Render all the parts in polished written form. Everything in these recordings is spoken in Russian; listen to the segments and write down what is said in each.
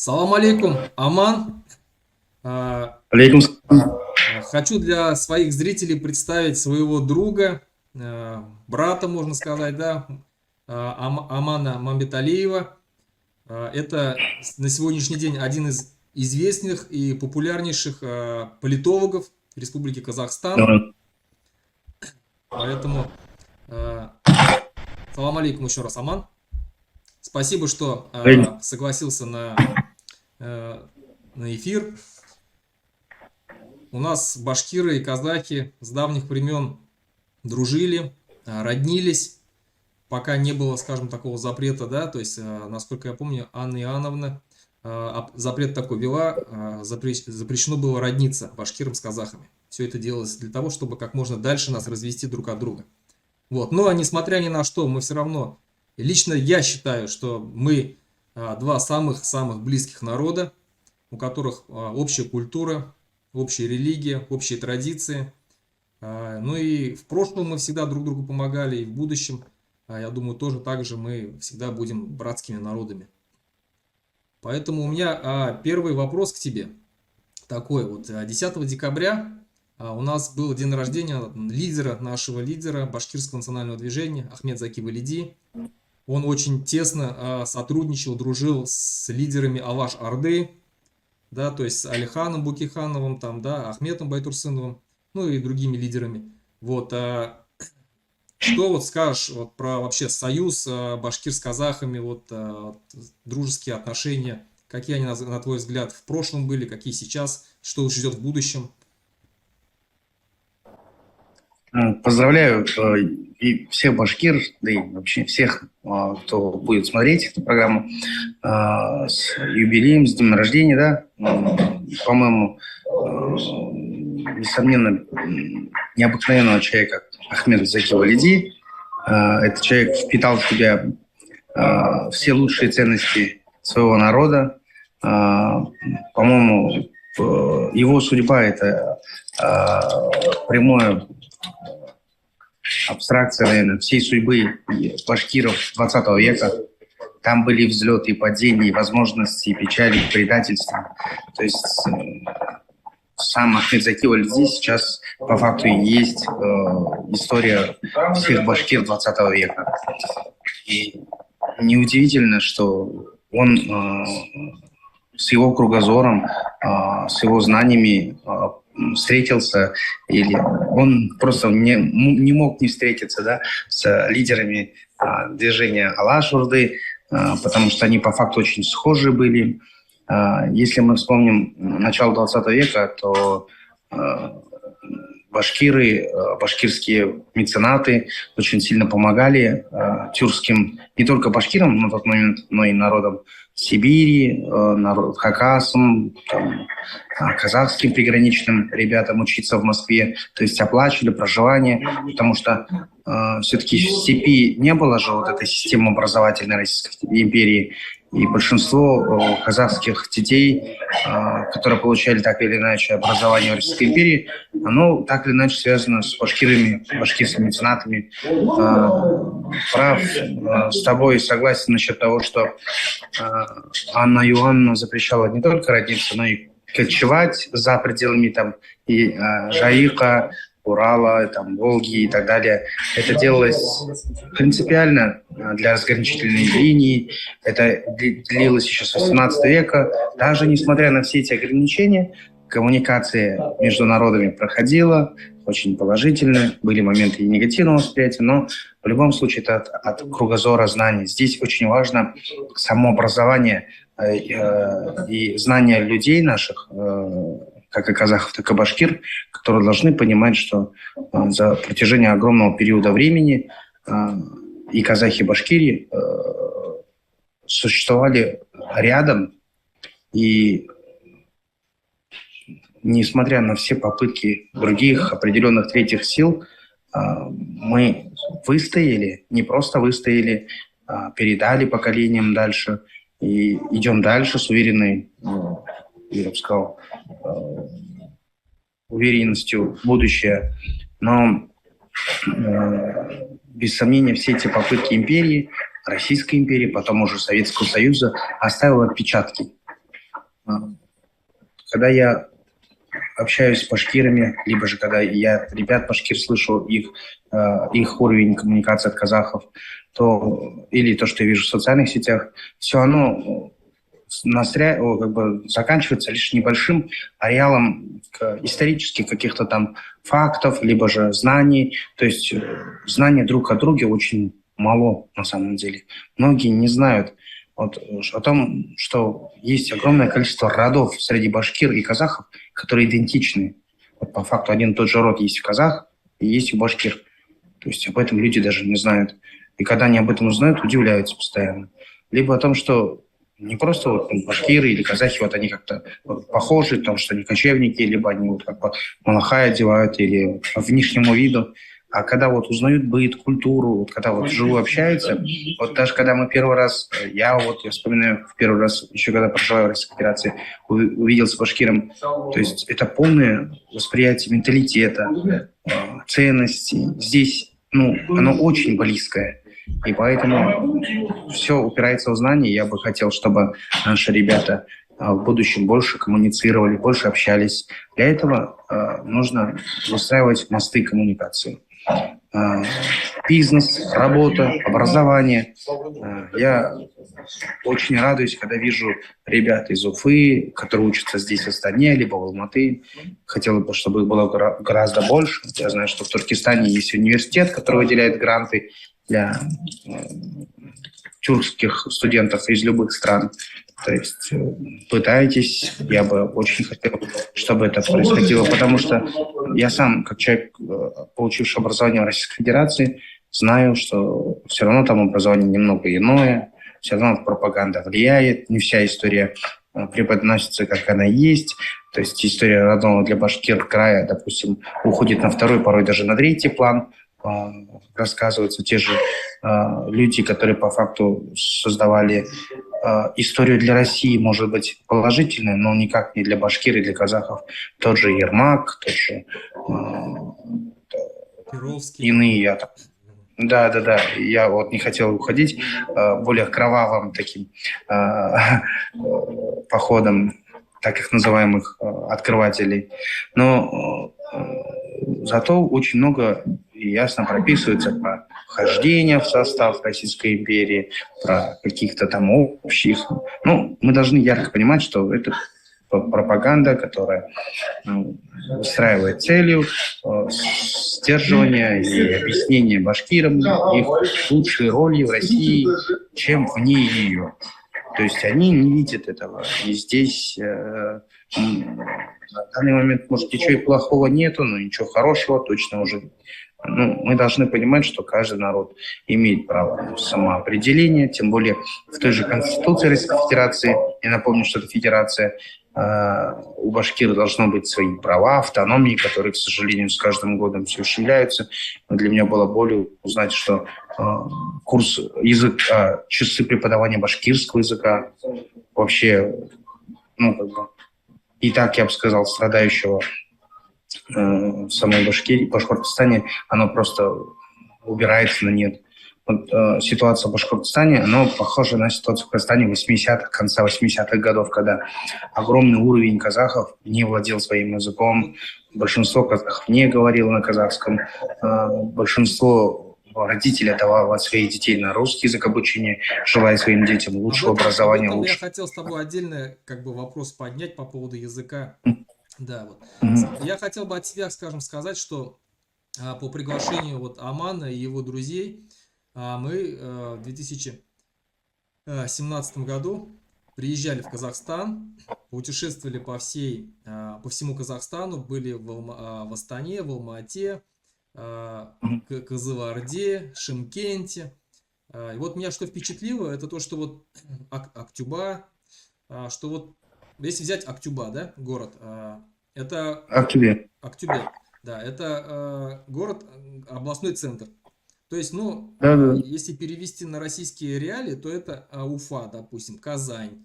Салам алейкум, Аман. А, Алейкум салам. Хочу для своих зрителей представить своего друга, брата, можно сказать, да, Амана Мамбеталиева. Это на сегодняшний день один из известных и популярнейших политологов Республики Казахстан. Давай. Поэтому а, салам алейкум еще раз, Аман. Спасибо, что согласился э, на эфир. У нас башкиры и казахи с давних времен дружили, роднились, пока не было, скажем, такого запрета, да, то есть, насколько я помню, Анна Иоанновна запрет такой вела, запрещено было родниться башкирам с казахами. Все это делалось для того, чтобы как можно дальше нас развести друг от друга. Вот. Но, несмотря ни на что, мы все равно, лично я считаю, что мы два самых-самых близких народа, у которых общая культура, общая религия, общие традиции. Ну и в прошлом мы всегда друг другу помогали, и в будущем, я думаю, тоже так же мы всегда будем братскими народами. Поэтому у меня первый вопрос к тебе такой. Вот 10 декабря у нас был день рождения нашего лидера башкирского национального движения Ахмед Заки Валиди. Он очень тесно сотрудничал, дружил с лидерами Алаш-Орды, да, то есть с Алиханом Букихановым, там, да, Ахметом Байтурсыновым, ну и другими лидерами. Вот, что вот скажешь вот про вообще союз башкир с казахами, вот дружеские отношения, какие они, на твой взгляд, в прошлом были, какие сейчас, что их ждет в будущем? Поздравляю и всех башкир, да и вообще всех, кто будет смотреть эту программу, с юбилеем, с днем рождения, да. По-моему, несомненно, необыкновенного человека Ахмед Заки Валиди. Этот человек впитал в себя все лучшие ценности своего народа. По-моему, его судьба – это прямое абстракция, наверное, всей судьбы башкиров 20 века. Там были взлеты и падения, и возможности, и печали, и предательства. То есть сам Ахмед Заки Валиди сейчас по факту и есть история всех башкир 20 века. И неудивительно, что он с его кругозором, с его знаниями встретился, или он просто не мог не встретиться, да, с лидерами движения Алаш-Орды, потому что они по факту очень схожи были. Если мы вспомним начало 20 века, то башкиры, башкирские меценаты очень сильно помогали тюркским, не только башкирам на тот момент, но и народам Сибири, хакасам, казахским приграничным ребятам учиться в Москве. То есть оплачивали проживание, потому что все-таки в степи не было же вот этой системы образовательной Российской империи. И большинство казахских детей, которые получали так или иначе образование в Российской империи, оно так или иначе связано с башкирами, башкирскими меценатами. Прав с тобой согласен насчет того, что Анна Иоанновна запрещала не только родиться, но и кочевать за пределами там и Жаика, Урала, там, Волги и так далее. Это делалось принципиально для разграничительной линии. Это длилось еще с 18 века. Даже несмотря на все эти ограничения, коммуникация между народами проходила очень положительно. Были моменты и негативного восприятия, но в любом случае это от кругозора знаний. Здесь очень важно самообразование и знания людей наших, как и казахов, так и башкир, которые должны понимать, что за протяжении огромного периода времени и казахи, и башкирии существовали рядом, и несмотря на все попытки других определенных третьих сил, мы выстояли, не просто выстояли, передали поколениям дальше и идем дальше с уверенной, я бы сказал, уверенностью в будущее. Но, без сомнения, все эти попытки империи, Российской империи, потом уже Советского Союза, оставили отпечатки. Когда я общаюсь с башкирами, либо же когда я ребят башкир слышу, их уровень коммуникации от казахов, то, или то, что я вижу в социальных сетях, все оно как бы заканчивается лишь небольшим ареалом исторических каких-то там фактов, либо же знаний. То есть знания друг о друге очень мало на самом деле. Многие не знают о том, что есть огромное количество родов среди башкир и казахов, которые идентичны. Вот по факту один и тот же род есть в казах и есть у башкир. То есть об этом люди даже не знают. И когда они об этом узнают, удивляются постоянно. Либо о том, что не просто вот башкиры или казахи, вот они как-то вот похожи, потому что они кочевники, либо они вот как бы малахай одевают, или по внешнему виду. А когда вот узнают быт, культуру, вот когда вот живу общаются, вот даже когда мы первый раз, я вспоминаю в первый раз, еще когда проживаю в Российской Федерации, увиделся с башкиром, то есть это полное восприятие менталитета, ценностей. Здесь, оно очень близкое. И поэтому все упирается в знания. Я бы хотел, чтобы наши ребята в будущем больше коммуницировали, больше общались. Для этого нужно выстраивать мосты коммуникации. Бизнес, работа, образование. Я очень радуюсь, когда вижу ребят из Уфы, которые учатся здесь, в Астане, либо в Алматы. Хотел бы, чтобы их было гораздо больше. Я знаю, что в Туркестане есть университет, который выделяет гранты для тюркских студентов из любых стран. То есть пытайтесь, я бы очень хотел, чтобы это происходило, потому что я сам, как человек, получивший образование в Российской Федерации, знаю, что все равно там образование немного иное, все равно пропаганда влияет, не вся история преподносится, как она есть. То есть история родного для башкир края, допустим, уходит на второй, порой даже на третий план. Рассказываются те же люди, которые по факту создавали историю для России, может быть, положительную, но никак не для башкир и для казахов. Тот же Ермак, тот же Перовский. иные. Да. Я вот не хотел уходить более кровавым таким походом, так их называемых открывателей. Но зато очень много ясно прописывается про вхождение в состав Российской империи, про каких-то там общих. Мы должны ярко понимать, что это пропаганда, которая устраивает целью сдерживания и объяснения башкирам их лучшей роли в России, чем вне ее. То есть они не видят этого. И здесь на данный момент, может, ничего и плохого нету, но ничего хорошего точно уже. Мы должны понимать, что каждый народ имеет право на самоопределение, тем более в той же Конституции Российской Федерации, я напомню, что это федерация, у башкир должны быть свои права, автономии, которые, к сожалению, с каждым годом все ущемляются. Но для меня было болью узнать, что курс языка, часы преподавания башкирского языка вообще, и так, я бы сказал, страдающего в самой Башкортостане, оно просто убирается на нет. Ситуация в Башкортостане, она похожа на ситуацию в Казахстане 80-х, конца 80-х годов, когда огромный уровень казахов не владел своим языком, большинство казахов не говорило на казахском, большинство родителей отдавало своих детей на русский язык обучения, желая своим детям лучшего образования. Я хотел с тобой отдельно вопрос поднять по поводу языка. Да, Я хотел бы от себя, скажем, сказать, что по приглашению Амана и его друзей мы в 2017 году приезжали в Казахстан, путешествовали по всему Казахстану, были в Астане, в Алмате, Кызылорде, Шымкенте. И меня что впечатлило, это то, что Актюба, что если взять Актюба, да, город, это... Актюбе. Да, это город, областной центр. То есть, если перевести на российские реалии, то это Уфа, допустим, Казань,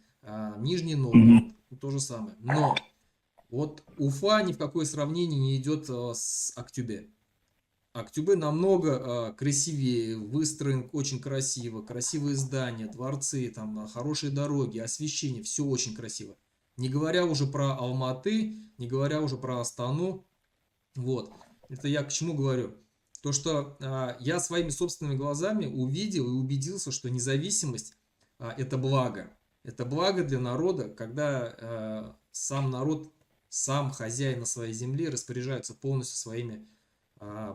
Нижний Новгород, то же самое. Но Уфа ни в какое сравнение не идет с Актюбе. Актюбе намного красивее, выстроен очень красиво, красивые здания, дворцы, там хорошие дороги, освещение, все очень красиво. Не говоря уже про Алматы, не говоря уже про Астану. Вот. Это я к чему говорю? То, что я своими собственными глазами увидел и убедился, что независимость это благо. Это благо для народа, когда сам народ, сам хозяин на своей земле распоряжается полностью своими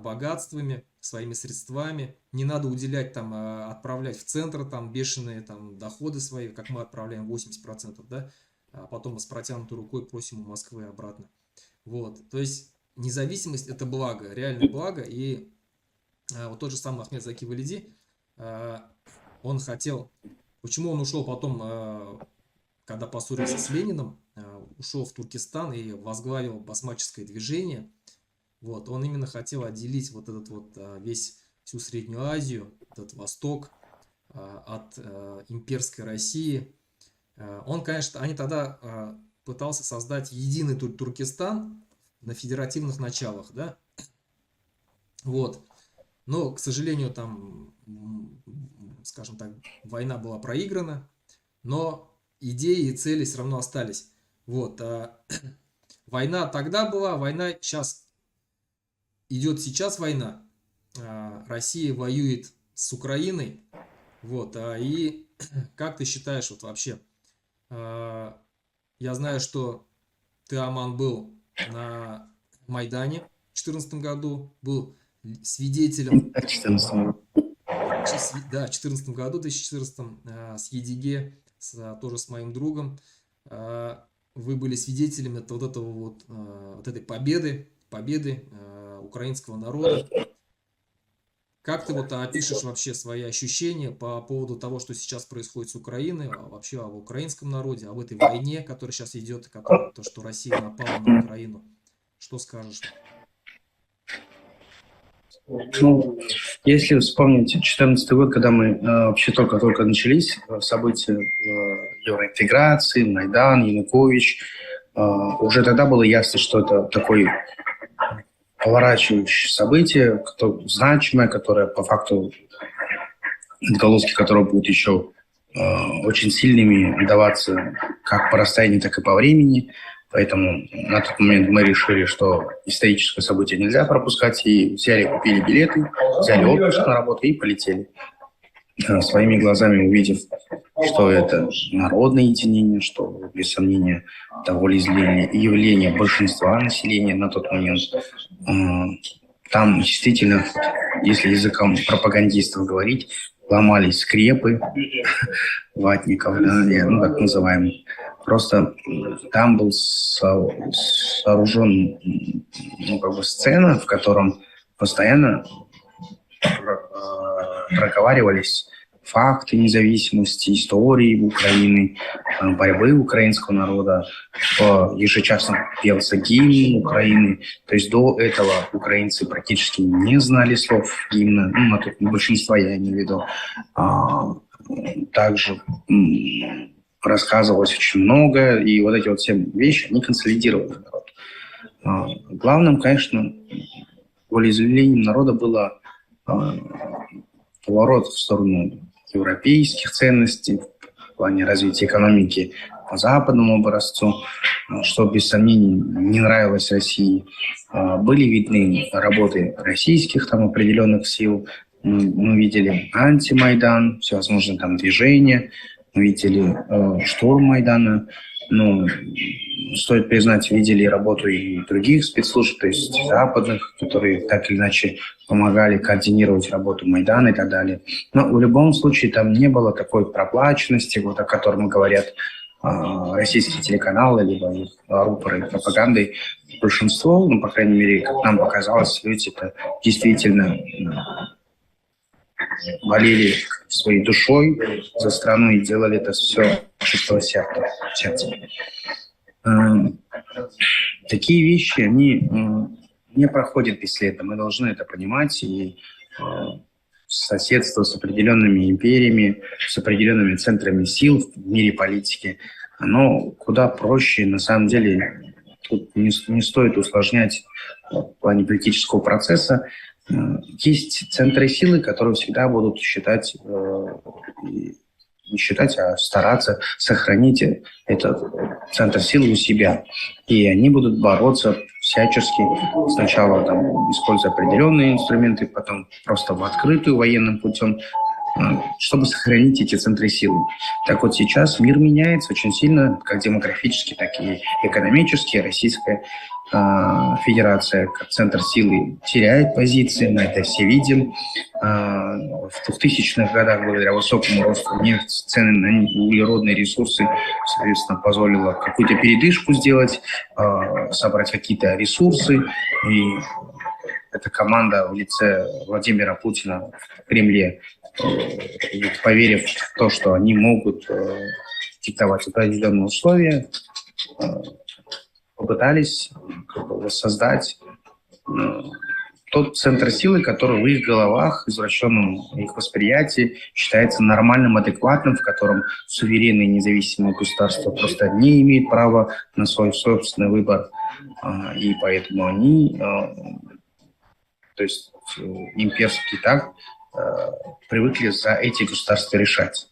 богатствами, своими средствами. Не надо уделять там, отправлять в центр там бешеные там доходы свои, как мы отправляем 80%, да, а потом мы с протянутой рукой просим у Москвы обратно. Вот, то есть независимость это благо, реальное благо, и вот тот же самый Ахмед Заки Валиди, он хотел, почему он ушел потом, когда поссорился с Лениным, ушел в Туркестан и возглавил басмаческое движение. Вот, он именно хотел отделить вот этот вот всю Среднюю Азию, этот Восток от имперской России. Он, конечно, они тогда пытался создать единый Туркестан на федеративных началах, да, вот. Но, к сожалению, там, скажем так, война была проиграна, но идеи и цели все равно остались. Вот. Война тогда была, война сейчас идет сейчас война. Россия воюет с Украиной. Вот. И как ты считаешь, вот вообще, я знаю, что ты, Аман, был на Майдане в 2014 году, был свидетелем, 14. да, в 2014 году, 2014, с Едиге, тоже с моим другом, вы были свидетелями вот этого вот этой победы украинского народа. Как ты вот опишешь вообще свои ощущения по поводу того, что сейчас происходит с Украиной, вообще об украинском народе, об этой войне, которая сейчас идет, то, что Россия напала на Украину? Что скажешь? Ну, если вспомнить 2014 год, когда мы вообще только-только начались события евроинтеграции, Майдан, Янукович, уже тогда было ясно, что это такое поворачивающее событие, значимое, которое по факту, отголоски которого будут еще очень сильными даваться как по расстоянию, так и по времени. Поэтому на тот момент мы решили, что историческое событие нельзя пропускать, и купили билеты, взяли отпуск на работу и полетели. Своими глазами увидев, что это народное единение, что, без сомнения, это волеизъявление большинства населения на тот момент. Там действительно, если языком пропагандистов говорить, ломались скрепы ватников, да, ну, так называемых. Просто там был сооружен, ну, как бы сцена, в котором постоянно проговаривались факты независимости, истории Украины, борьбы украинского народа. Ежечасно пелся гимн Украины. То есть до этого украинцы практически не знали слов гимна. Ну, на тут большинство, я имею в виду. Также рассказывалось очень много, и вот эти вот все вещи, они консолидировали народ. Главным, конечно, волеизъявлением народа было поворот в сторону европейских ценностей, в плане развития экономики по западному образцу, что без сомнений не нравилось России. Были видны работы российских там определенных сил. Мы видели антимайдан, всевозможные там движения, мы видели штурм Майдана. Ну, стоит признать, видели работу и других спецслужб, то есть западных, которые так или иначе помогали координировать работу Майдана и так далее. Но в любом случае там не было такой проплаченности, вот о котором говорят российские телеканалы, либо их рупоры пропаганды. Большинство, ну, по крайней мере, как нам показалось, люди-то действительно болели своей душой за страну и делали это все от чистого сердца. Такие вещи, они не проходят бесследно. Мы должны это понимать. И соседство с определенными империями, с определенными центрами сил в мире политики, оно куда проще. На самом деле, тут не стоит усложнять в плане политического процесса. Есть центры силы, которые всегда будут считать не считать, а стараться сохранить этот центр силы у себя. И они будут бороться всячески, сначала там, используя определенные инструменты, потом просто в открытую военным путем, чтобы сохранить эти центры силы. Так вот сейчас мир меняется очень сильно, как демографически, так и экономически. Российская Федерация, как центр силы, теряет позиции, мы это все видим. В 2000-х годах, благодаря высокому росту нефти, цены на углеродные ресурсы, соответственно, позволило какую-то передышку сделать, собрать какие-то ресурсы. И эта команда в лице Владимира Путина в Кремле, поверив в то, что они могут диктовать определенные условия, попытались воссоздать тот центр силы, который в их головах, извращенном их восприятии, считается нормальным, адекватным, в котором суверенные независимые государства просто не имеют права на свой собственный выбор. И поэтому они, то есть имперский так, привыкли за эти государства решать.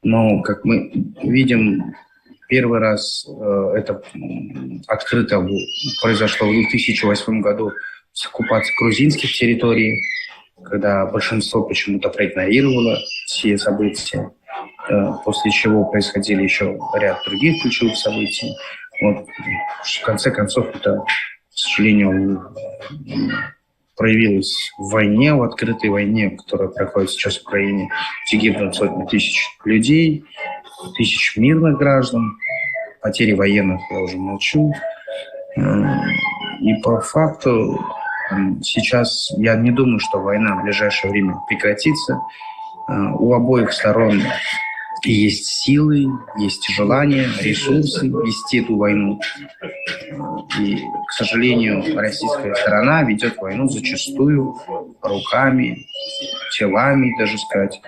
Но, как мы видим, первый раз это открыто произошло в 2008 году с оккупацией грузинских территорий, когда большинство почему-то проигнорировало все события, после чего происходили еще ряд других ключевых событий. Вот, в конце концов, это, к сожалению, проявилось в войне, в открытой войне, которая проходит сейчас в Украине, где гибнут сотни тысяч людей, тысяч мирных граждан, потери военных я уже молчу. И по факту сейчас я не думаю, что война в ближайшее время прекратится. У обоих сторон есть силы, есть желание, ресурсы вести эту войну. И, к сожалению, российская сторона ведет войну зачастую руками, телами, даже сказать,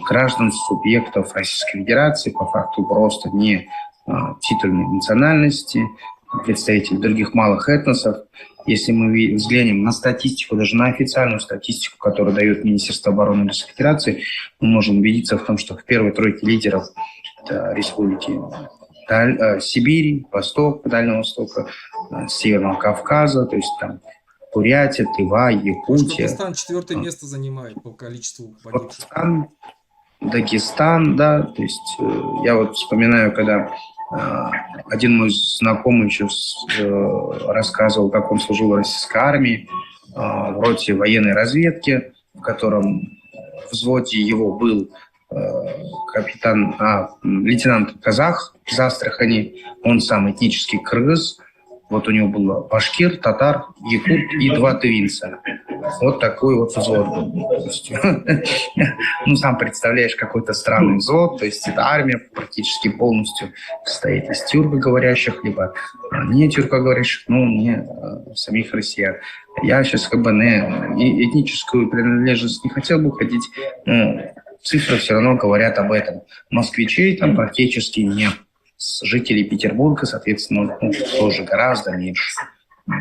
граждан, субъектов Российской Федерации, по факту просто не титульной национальности, представителей других малых этносов. Если мы взглянем на статистику, даже на официальную статистику, которую дает Министерство обороны Российской Федерации, мы можем убедиться в том, что в первой тройке лидеров это республики Сибири, Восток, Дальнего Востока, Северного Кавказа, то есть там Бурятия, Тыва, Якутия. Башкортостан 4-е место занимает по количеству погибших. Дагестан, да, то есть я вот вспоминаю, когда один мой знакомый еще рассказывал, как он служил в российской армии, в роте военной разведки, в котором в взводе его был лейтенант казах из Астрахани, он сам этнический кыргыз. Вот у него был башкир, татар, якут и 2 тывинца. Вот такой вот взвод был. Ну, сам представляешь, какой-то странный взвод. То есть эта армия практически полностью состоит из тюркоговорящих, либо не тюркоговорящих, но не самих россиян. Я сейчас как бы на этническую принадлежность не хотел бы уходить, но цифры все равно говорят об этом. Москвичей там практически нет. Жителей Петербурга, соответственно, тоже гораздо меньше.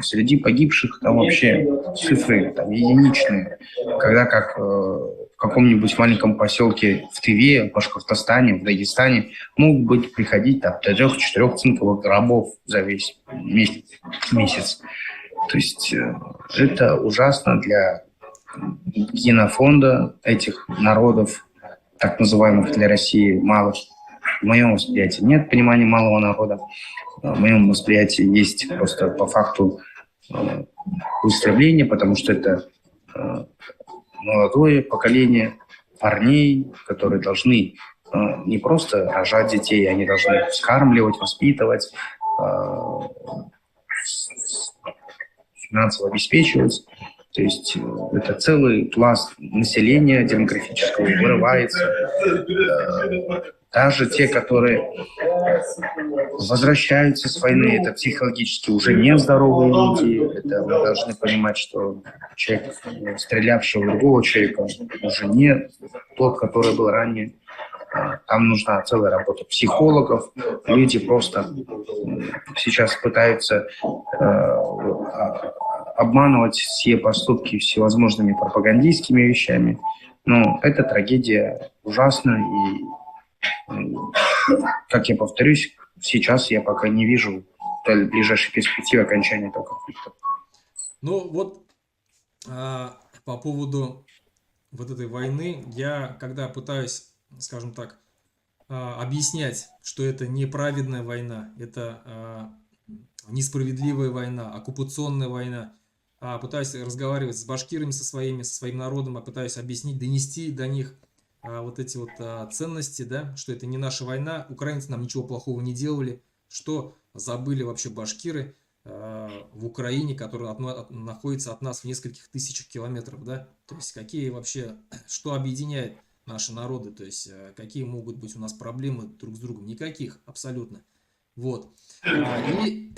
Среди погибших там вообще цифры там единичные. Когда как в каком-нибудь маленьком поселке в Тыве, в Башкортостане, в Дагестане могут быть приходить там, до 3-4 цинковых гробов за весь месяц. То есть это ужасно для генофонда этих народов, так называемых для России малых. В моем восприятии нет понимания малого народа. В моем восприятии есть просто по факту выстрабление, потому что это молодое поколение парней, которые должны не просто рожать детей, они должны вскармливать, воспитывать, финансово обеспечивать. То есть это целый пласт населения демографического вырывается. Даже те, которые возвращаются с войны, это психологически уже не здоровые люди. Это мы должны понимать, что человек, стрелявший в другого человека, уже не тот, который был ранее. Там нужна целая работа психологов. Люди просто сейчас пытаются обманывать все поступки всевозможными пропагандистскими вещами. Но эта трагедия ужасна, и Как я повторюсь, сейчас я пока не вижу ближайшей перспективы окончания этого конфликта. Ну вот по поводу вот этой войны, я когда пытаюсь, скажем так, объяснять, что это неправедная война, это несправедливая война, оккупационная война, пытаюсь разговаривать с башкирами, со своим народом, пытаюсь объяснить, донести до них вот эти вот ценности, да, что это не наша война, украинцы нам ничего плохого не делали, что забыли вообще башкиры в Украине, которая находится от нас в нескольких тысячах километров, да, то есть какие вообще, что объединяет наши народы, то есть какие могут быть у нас проблемы друг с другом, никаких абсолютно, вот, и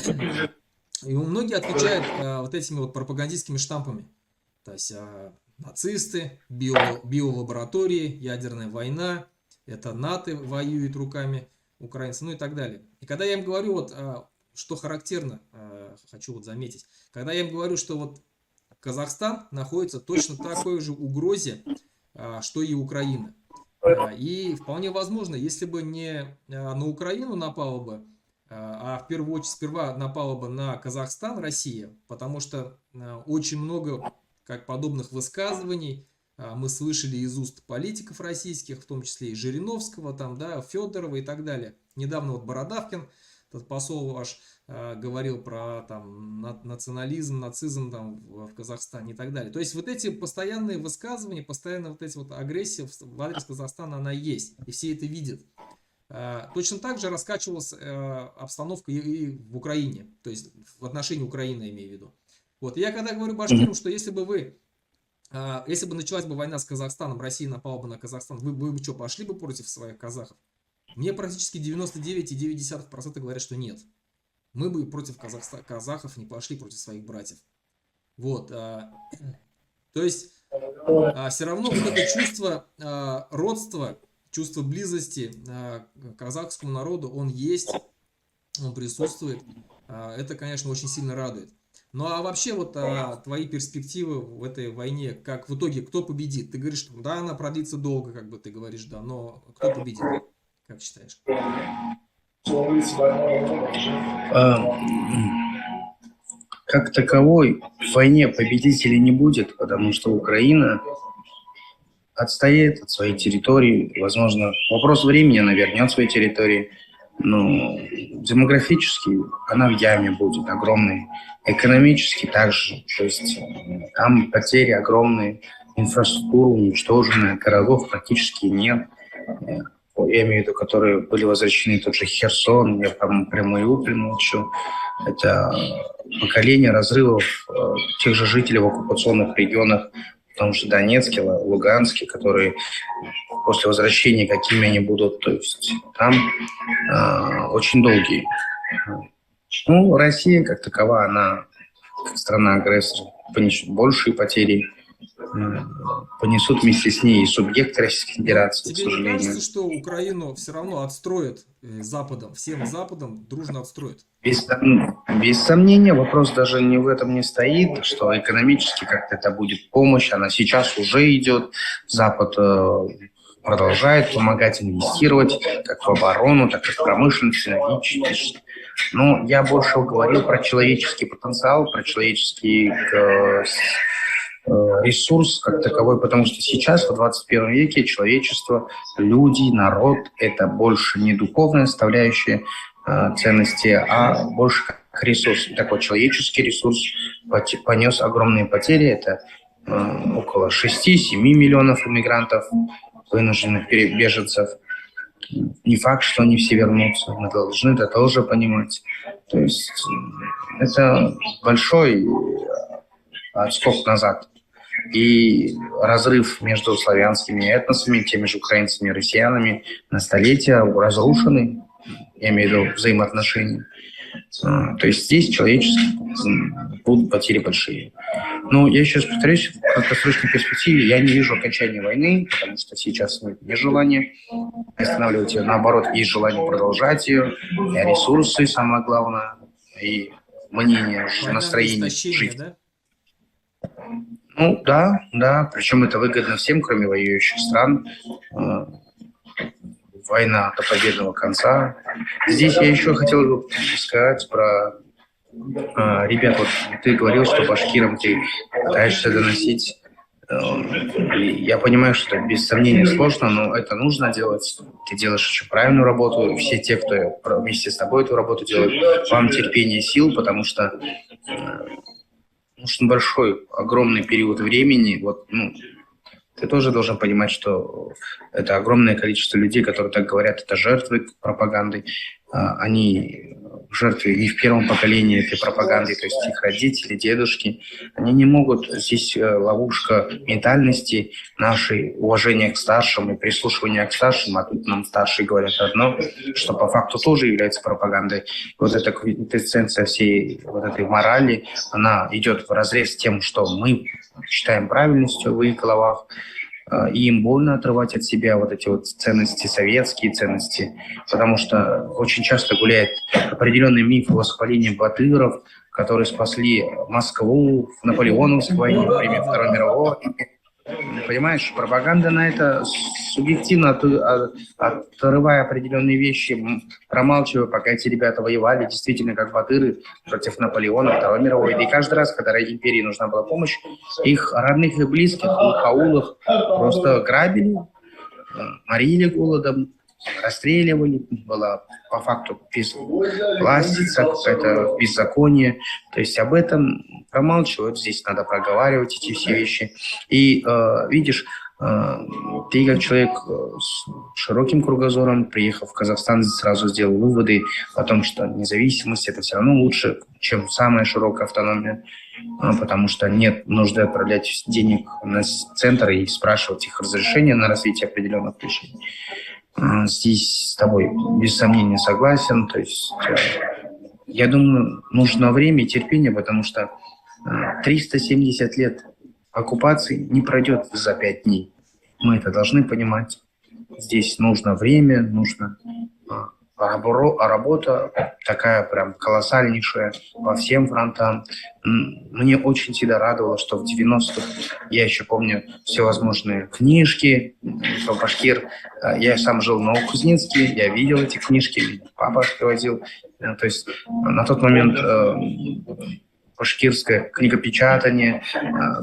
многие отвечают вот этими вот пропагандистскими штампами, то есть нацисты, биолаборатории, ядерная война, это НАТО воюет руками украинцев, ну и так далее. И когда я им говорю, вот, что характерно, хочу вот заметить, когда я им говорю, что вот Казахстан находится точно такой же угрозе, что и Украина. И вполне возможно, если бы не на Украину напала бы, а в первую очередь сперва напала бы на Казахстан, Россия, потому что очень много как подобных высказываний мы слышали из уст политиков российских, в том числе и Жириновского, там, да, Федорова и так далее. Недавно вот Бородавкин, этот посол ваш, говорил про там, национализм, нацизм там, в Казахстане и так далее. То есть вот эти постоянные высказывания, постоянно вот эти вот агрессии в адрес Казахстана, она есть, и все это видят. Точно так же раскачивалась обстановка и в Украине, то есть в отношении Украины, имею в виду. Вот, я когда говорю башкирам, что если бы началась бы война с Казахстаном, Россия напала бы на Казахстан, вы бы что, пошли бы против своих казахов? Мне практически 99,9% говорят, что нет. Мы бы против казахов не пошли, против своих братьев. Вот, то есть все равно вот это чувство родства, чувство близости к казахскому народу, он есть, он присутствует. Это, конечно, очень сильно радует. Ну а вообще вот твои перспективы в этой войне, как в итоге, кто победит? Ты говоришь, что да, она продлится долго, как бы ты говоришь, да, но кто победит? Как считаешь? Как таковой в войне победителей не будет, потому что Украина отстоит от своей территории. Возможно, вопрос времени она вернет свои территории. Но демографически она в яме будет огромной. Экономически также. То есть там потери огромные. Инфраструктура уничтожена. Городов практически нет. Я имею в виду, которые были возвращены, тот же Херсон, я там прямую примолчу. Это поколение разрывов тех же жителей в оккупационных регионах, в том же Донецке, Луганске, которые после возвращения, какими они будут, то есть там очень долгие. Ну, Россия, как такова, она, как страна-агрессор, понесет большие потери, понесут вместе с ней и субъекты Российской Федерации, к Тебе не сожалению. кажется, что Украину все равно отстроят Западом, всем Западом дружно отстроят? Без сомнения, вопрос даже не в этом не стоит, что экономически как-то это будет помощь, она сейчас уже идет, Запад продолжает помогать инвестировать как в оборону, так и в промышленность, энергетически. Но я больше говорил про человеческий потенциал, про человеческий ресурс как таковой, потому что сейчас, в 21 веке, человечество, люди, народ – это больше не духовная составляющая ценности, а больше как ресурс. Такой человеческий ресурс понес огромные потери. Это около 6-7 миллионов иммигрантов, вынужденных беженцев. Не факт, что они все вернутся. Мы должны это тоже понимать. То есть это большой отскок назад. И разрыв между славянскими этносами, теми же украинцами и россиянами на столетия разрушены, я имею в виду взаимоотношения. То есть здесь человеческие будут потери большие. Но я еще раз повторюсь, в краткосрочной перспективе я не вижу окончания войны, потому что сейчас нет желания останавливать ее. Наоборот, есть желание продолжать ее, и ресурсы, самое главное, и мнение, настроение жить. Да? Ну, да, причем это выгодно всем, кроме воюющих стран. война до победного конца. Здесь я еще хотел бы сказать про ребят. Вот ты говорил, что башкирам ты пытаешься доносить. И я понимаю, что это без сомнения сложно, но это нужно делать. Ты делаешь очень правильную работу. Все те, кто вместе с тобой эту работу делает, вам терпение, сил, потому что нужен большой, огромный период времени. Вот, ну, ты тоже должен понимать, что это огромное количество людей, которые так говорят, это жертвы пропаганды. Они жертвы и в первом поколении этой пропаганды, то есть их родители, дедушки. Они не могут, здесь ловушка ментальности нашей, уважения к старшим и прислушивания к старшим, а тут нам старшие говорят одно, что по факту тоже является пропагандой. Вот эта квинтэссенция всей вот этой морали, она идет вразрез с тем, что мы считаем правильностью в их головах, и им больно отрывать от себя вот эти вот ценности, советские ценности, потому что очень часто гуляет определенный миф восхваления батыров, которые спасли Москву в Наполеоновской войне, во время Второй мировой. Понимаешь, пропаганда на это субъективно, отрывая определенные вещи, промалчивая, пока эти ребята воевали действительно как батыры против Наполеона, Второй мировой. И каждый раз, когда империи нужна была помощь, их родных и близких, их аулов просто грабили, морили голодом, расстреливали, было по факту без власти, какое-то беззаконие. То есть об этом промалчивают, здесь надо проговаривать эти все вещи. И видишь, ты как человек с широким кругозором, приехав в Казахстан, сразу сделал выводы о том, что независимость это все равно лучше, чем самая широкая автономия, потому что нет нужды отправлять денег на центр и спрашивать их разрешения на развитие определенных вещей. Здесь с тобой без сомнения согласен. То есть, я думаю, нужно время и терпение, потому что 370 лет оккупации не пройдет за 5 дней. Мы это должны понимать. Здесь нужно время, нужно работа такая прям колоссальнейшая по всем фронтам. Мне очень всегда радовало, что в 90-х, я еще помню всевозможные книжки про башкир. Я сам жил в Новокузнецке, я видел эти книжки, папа привозил. То есть на тот момент башкирское книгопечатание,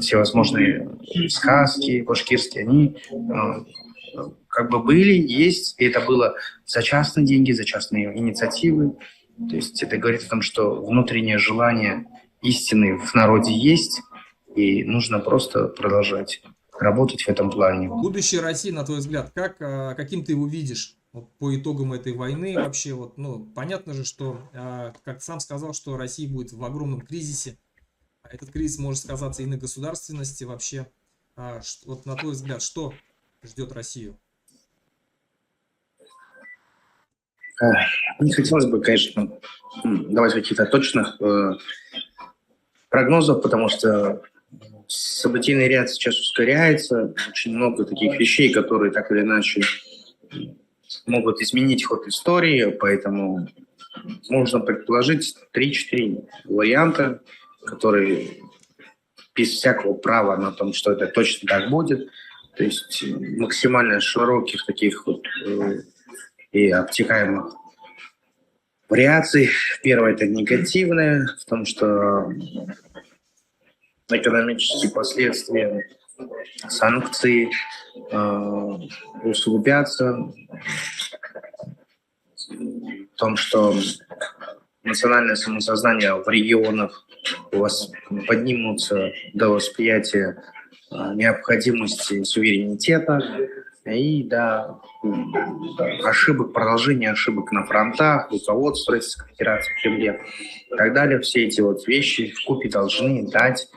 всевозможные сказки башкирские, они как бы были, есть, и это было за частные деньги, за частные инициативы. То есть это говорит о том, что внутреннее желание истины в народе есть, и нужно просто продолжать работать в этом плане. Будущее России, на твой взгляд, каким ты его видишь вот, по итогам этой войны вообще? Вот, ну, понятно же, что, как ты сам сказал, что Россия будет в огромном кризисе. Этот кризис может сказаться и на государственности вообще. Вот на твой взгляд, что ждет Россию? Не хотелось бы, конечно, давать каких-то точных прогнозов, потому что событийный ряд сейчас ускоряется. Очень много таких вещей, которые так или иначе могут изменить ход истории, поэтому можно предположить 3-4 варианта, которые без всякого права на том, что это точно так будет. То есть максимально широких таких вот и обтекаемых вариаций. Первое – это негативное, в том, что экономические последствия санкций усугубятся, в том, что национальное самосознание в регионах у вас поднимутся до восприятия необходимости суверенитета и до ошибок, продолжения ошибок на фронтах, руководства Российской Федерации в Кремле и так далее. Все эти вот вещи вкупе должны дать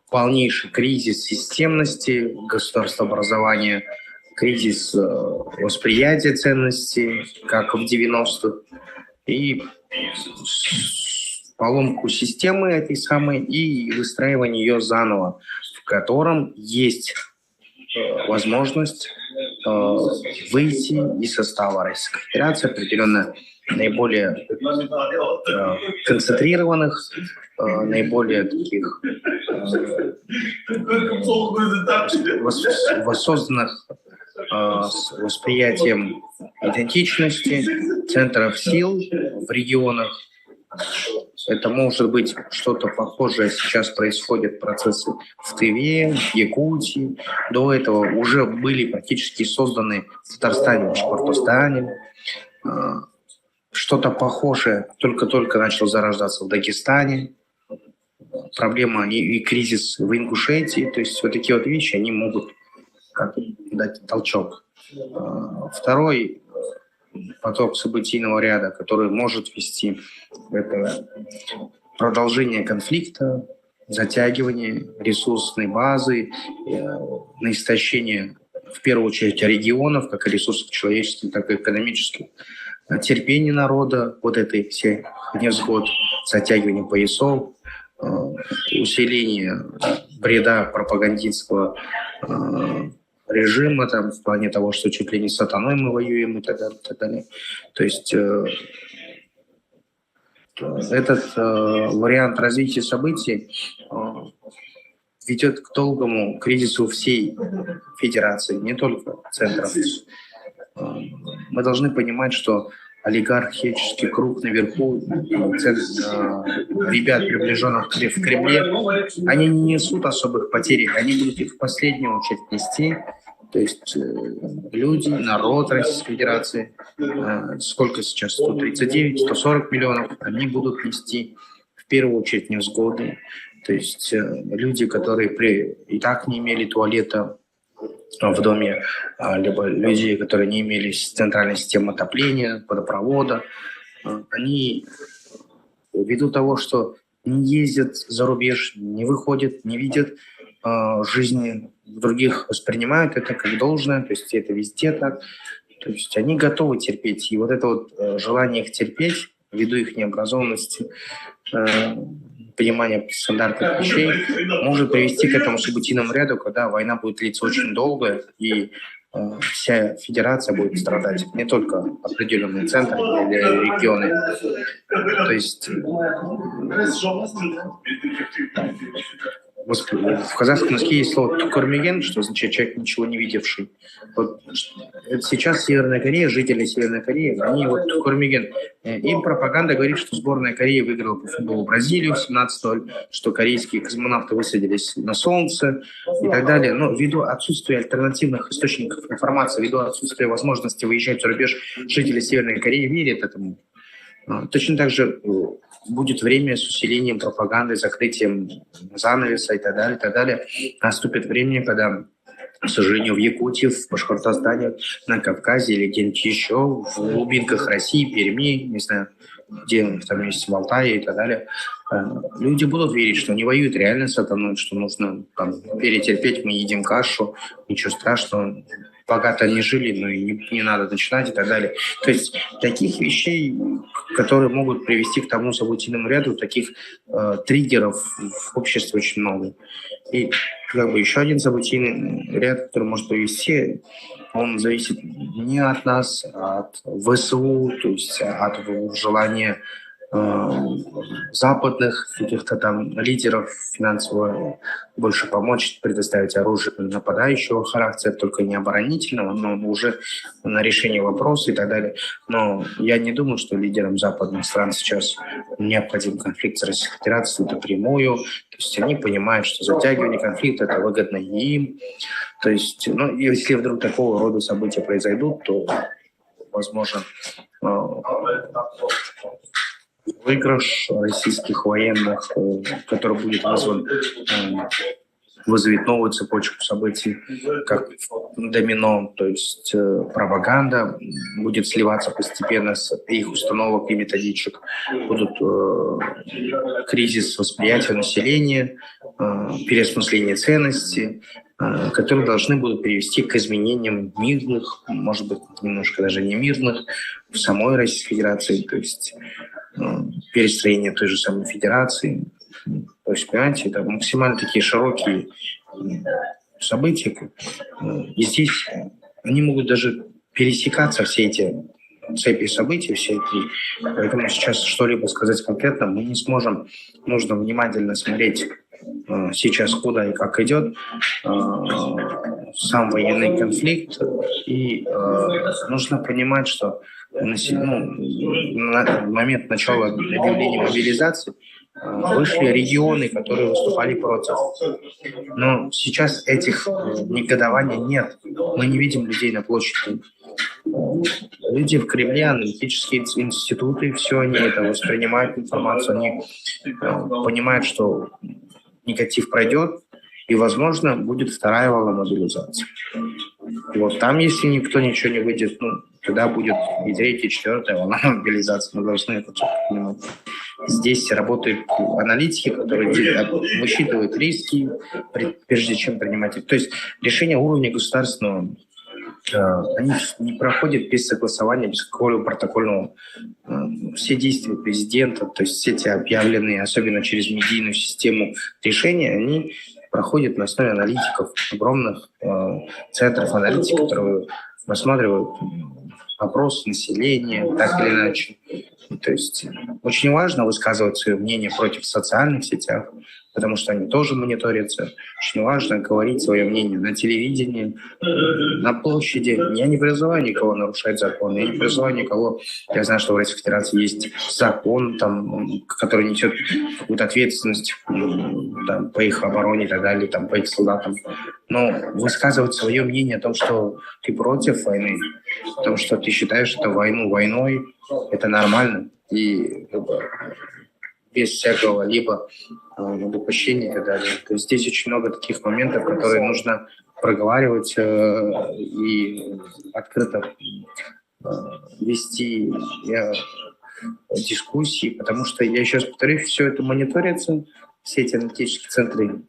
полнейший кризис системности государствообразования, кризис восприятия ценностей, как в 90-х, и поломку системы этой самой и выстраивание ее заново, в котором есть возможность выйти из состава Российской Федерации определенно наиболее концентрированных, наиболее таких воссозданных с восприятием идентичности, центров сил в регионах. Это может быть что-то похожее. Сейчас происходят процессы в Тыве, в Якутии. До этого уже были практически созданы в Татарстане, в Башкортостане. Что-то похожее только-только начало зарождаться в Дагестане. Проблема и кризис в Ингушетии. То есть вот такие вот вещи, они могут дать толчок. Второй поток событийного ряда, который может вести это продолжение конфликта, затягивание ресурсной базы, на истощение, в первую очередь, регионов, как и ресурсов человеческих, так и экономических, терпение народа, вот этой все невзгод, затягивание поясов, усиление бреда пропагандистского режима, там, в плане того, что чуть ли не с сатаной мы воюем и так далее, так далее. То есть этот вариант развития событий ведет к долгому кризису всей федерации, не только центров. Мы должны понимать, что олигархический круг наверху, ребят, приближенных в Кремле, они не несут особых потерь, они будут их в последнюю очередь нести. То есть люди, народ Российской Федерации, сколько сейчас, 139, 140 миллионов, они будут нести в первую очередь невзгоды. То есть люди, которые и так не имели туалета в доме, либо люди, которые не имели центральной системы отопления, водопровода, они ввиду того, что не ездят за рубеж, не выходят, не видят жизни других, воспринимают это как должное, то есть это везде так. То есть они готовы терпеть. И вот это вот желание их терпеть, ввиду их необразованности, понимания стандартных вещей, может привести к этому событийному ряду, когда война будет длиться очень долго, и вся федерация будет страдать, не только определенные центры или регионы. То есть в казахском языке есть слово «тукурмеген», что означает «человек, ничего не видевший». Вот сейчас Северная Корея, жители Северной Кореи, они вот тукурмеген. Им пропаганда говорит, что сборная Кореи выиграла по футболу Бразилию в 17-0, что корейские космонавты высадились на Солнце и так далее. Но ввиду отсутствия альтернативных источников информации, ввиду отсутствия возможности выезжать за рубеж, жители Северной Кореи верят этому. Точно так же будет время с усилением пропаганды, закрытием занавеса и так далее, и так далее. Наступит время, когда, к сожалению, в Якутии, в Башкортостане, на Кавказе или где-нибудь еще, в глубинках России, Перми, не знаю, где там есть, в Алтае и так далее, люди будут верить, что они воюют реально с сатаной, что нужно там перетерпеть, мы едим кашу, ничего страшного, богато они жили, но и не надо начинать и так далее. То есть таких вещей, которые могут привести к тому событийному ряду, таких триггеров в обществе очень много. И как бы еще один событийный ряд, который может привести, он зависит не от нас, а от ВСУ, то есть от желания западных каких-то там лидеров финансово больше помочь, предоставить оружие нападающего характера, только не оборонительного, но уже на решение вопроса и так далее. Но я не думаю, что лидерам западных стран сейчас необходим конфликт с Российской Федерацией напрямую. То есть они понимают, что затягивание конфликта это выгодно им. То есть, ну, если вдруг такого рода события произойдут, то возможно выигрыш российских военных, который будет вызовет новую цепочку событий, как домино, то есть пропаганда будет сливаться постепенно с их установок и методичек, будут кризис восприятия населения, переосмысление ценностей, которые должны будут привести к изменениям мирных, может быть, немножко даже не мирных, в самой Российской Федерации, то есть перестроение той же самой федерации. То есть, понимаете, это максимально такие широкие события. И здесь они могут даже пересекаться, все эти цепи событий, все эти. Поэтому сейчас что-либо сказать конкретно мы не сможем. Нужно внимательно смотреть сейчас, куда и как идет сам военный конфликт, и нужно понимать, что на момент начала объявления мобилизации вышли регионы, которые выступали против. Но сейчас этих негодований нет. Мы не видим людей на площади. Люди в Кремле, аналитические институты, все они это воспринимают информацию, они понимают, что негатив пройдет, и, возможно, будет вторая волна мобилизации. Вот там, если никто ничего не выйдет, тогда будет и третья, и четвертая волна мобилизации. Мы должны это понимать. Здесь работают аналитики, которые высчитывают риски, прежде чем принимать их. То есть решение уровня государственного, они не проходят без согласования, без какого-либо протокольного. Все действия президента, то есть все эти объявленные, особенно через медийную систему решения, они проходят на основе аналитиков, огромных центров аналитики, которые рассматривают опросы населения, так или иначе. То есть очень важно высказывать свое мнение против в социальных сетях, потому что они тоже мониторятся. Очень важно говорить свое мнение на телевидении, на площади. Я не призываю никого нарушать закон, я не призываю никого... Я знаю, что в Российской Федерации есть закон, который несет какую-то ответственность по их обороне и так далее, по их солдатам. Но высказывать свое мнение о том, что ты против войны, о том, что ты считаешь эту войну войной, это нормально. И без всякого либо допущения и так далее. То есть здесь очень много таких моментов, которые нужно проговаривать и открыто вести дискуссии, потому что, я еще раз повторюсь, все это мониторится, все эти аналитические центры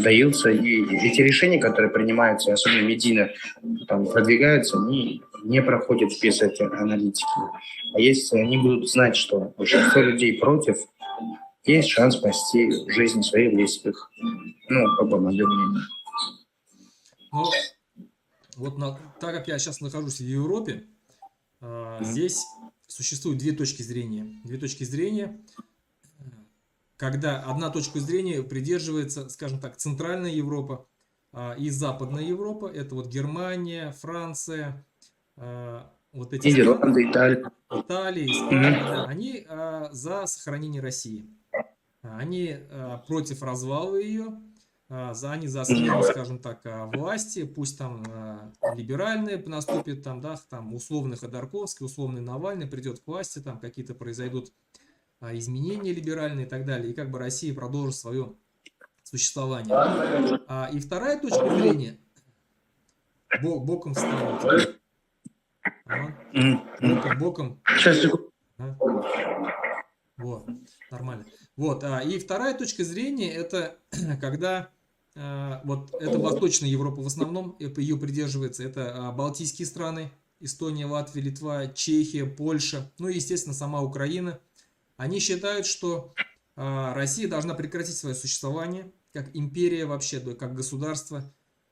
даются, и эти решения, которые принимаются, особенно медийно продвигаются, они не проходят без этой аналитики. А если они будут знать, что большинство людей против, есть шанс спасти жизнь своих близких. По моему мнению. Так как я сейчас нахожусь в Европе, здесь существует две точки зрения. Когда одна точка зрения придерживается, скажем так, Центральная Европа и Западная Европа, это Германия, Франция, эти Нидерланды, Италия, Испания, они за сохранение России. Они против развала ее, они за смену, скажем так, власти, пусть либеральные наступит, условный Ходорковский, условный Навальный придет к власти, какие-то произойдут изменения либеральные и так далее, и Россия продолжит свое существование. И вторая точка зрения боком встанет. Боком. Нормально. И вторая точка зрения, это когда это Восточная Европа в основном, ее придерживается, это Балтийские страны, Эстония, Латвия, Литва, Чехия, Польша, и, естественно, сама Украина. Они считают, что Россия должна прекратить свое существование как империя вообще, как государство,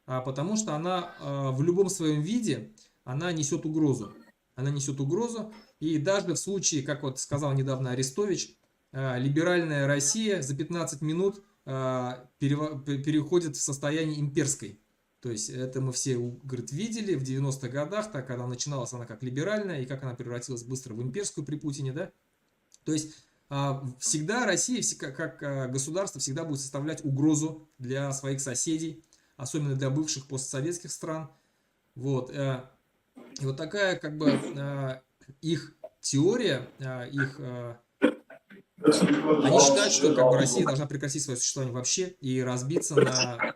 потому что она в любом своем виде, она несет угрозу. И даже в случае, как сказал недавно Арестович, либеральная Россия за 15 минут переходит в состояние имперской. То есть это мы все, видели в 90-х годах, когда начиналась она как либеральная, и как она превратилась быстро в имперскую при Путине, да? То есть всегда Россия, как государство, всегда будет составлять угрозу для своих соседей, особенно для бывших постсоветских стран. И такая их теория, они считают, что Россия должна прекратить свое существование вообще и разбиться на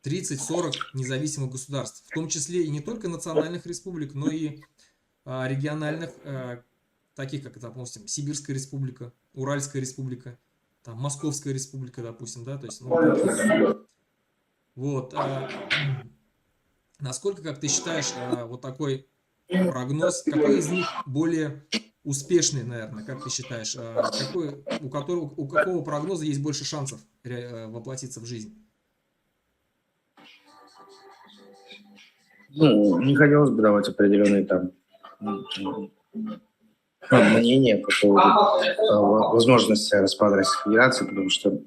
30-40 независимых государств, в том числе и не только национальных республик, но и региональных, таких как, допустим, Сибирская республика, Уральская республика, Московская республика, допустим, да, то есть, насколько, как ты считаешь, такой прогноз, какой из них более успешный, наверное, как ты считаешь, у какого прогноза есть больше шансов воплотиться в жизнь? Не хотелось бы давать определенные мнения по поводу возможности распада Российской Федерации, потому что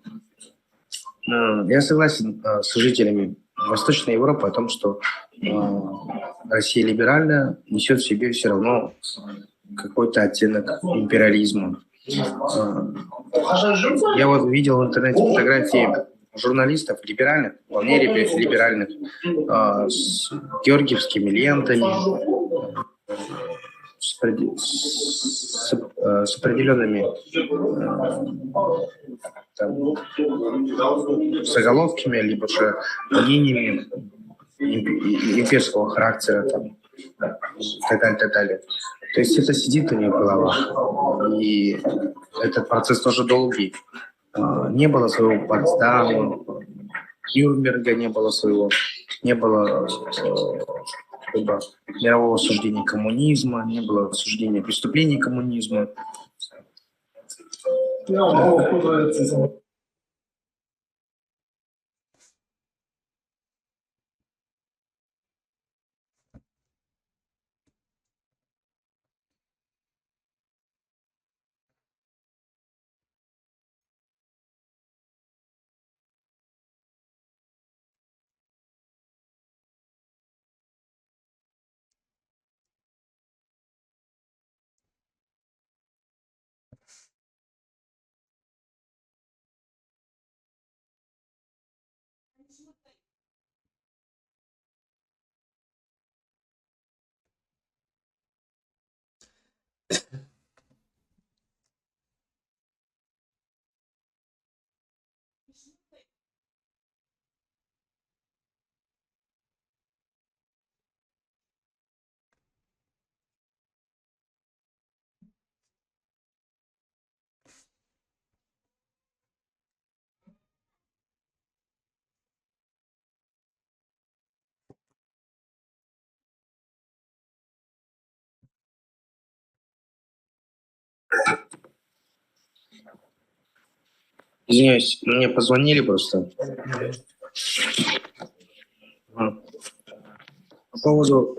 я согласен с жителями Восточной Европы о том, что Россия либеральная, несет в себе все равно какой-то оттенок империализма. Я вот видел в интернете фотографии журналистов либеральных, вполне либеральных, с георгиевскими лентами, с определенными заголовками, либо же мнениями имперского характера, там, и так далее, так далее. То есть это сидит у них в головах. И этот процесс тоже долгий. Не было своего Потсдама, Нюрнберга не было своего, не было мирового осуждения коммунизма, не было осуждения преступлений коммунизма. Извиняюсь, мне позвонили просто. По поводу...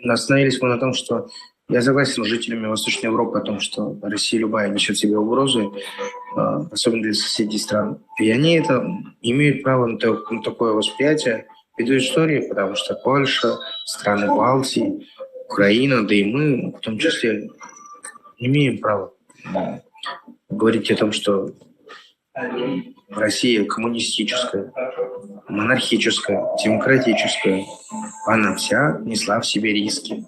Остановились мы на том, что я согласен с жителями Восточной Европы о том, что Россия любая несет в себе угрозы, особенно для соседей стран. И они это имеют право на такое восприятие ввиду истории, потому что Польша, страны Балтии, Украина, да и мы в том числе имеем право говорить о том, что Россия коммунистическая, монархическая, демократическая, она вся несла в себе риски.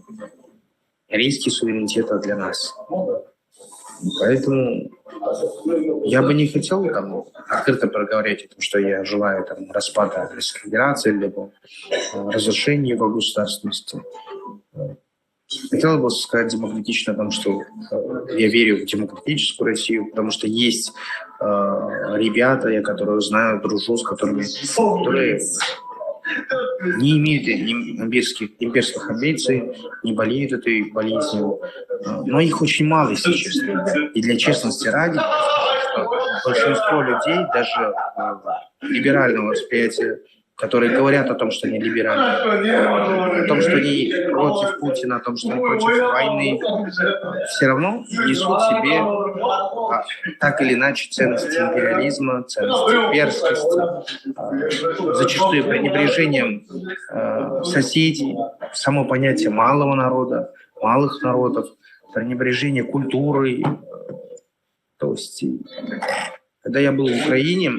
Риски суверенитета для нас. Поэтому я бы не хотел там открыто проговорить о том, что я желаю там распада Российской Федерации, либо разрушения его государственности. Хотел бы сказать демократично о том, что я верю в демократическую Россию, потому что есть ребята, я которых знаю, дружу, с которыми, которые не имеют имперских амбиций, не болеют этой болезнью. Но их очень мало, если честно. И для честности ради, большинство людей, даже либерального восприятия, которые говорят о том, что они либеральные, о том, что они против Путина, о том, что они против войны, все равно несут в себе так или иначе ценности империализма, ценности перскости, зачастую пренебрежением соседей, само понятие малого народа, малых народов, пренебрежение культурой. То есть, когда я был в Украине,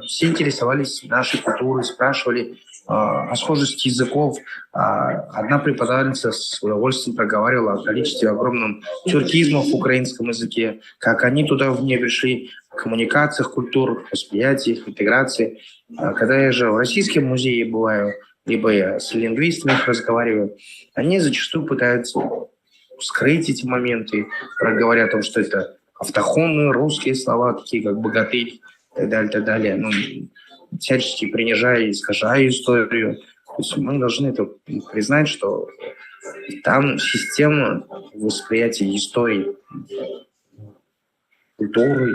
все интересовались нашей культурой, спрашивали о схожести языков. Одна преподавательница с удовольствием проговаривала о количестве огромном тюркизма в украинском языке, как они туда в нее пришли, в коммуникациях культур, восприятиях, интеграции. Когда я же в Российском музее бываю, либо я с лингвистами разговариваю, они зачастую пытаются скрыть эти моменты, говоря о том, что это автохонные русские слова, такие как богатырь и так далее, так далее. Ну, всячески принижая и искажая историю. То есть мы должны это признать, что там система восприятия истории, культуры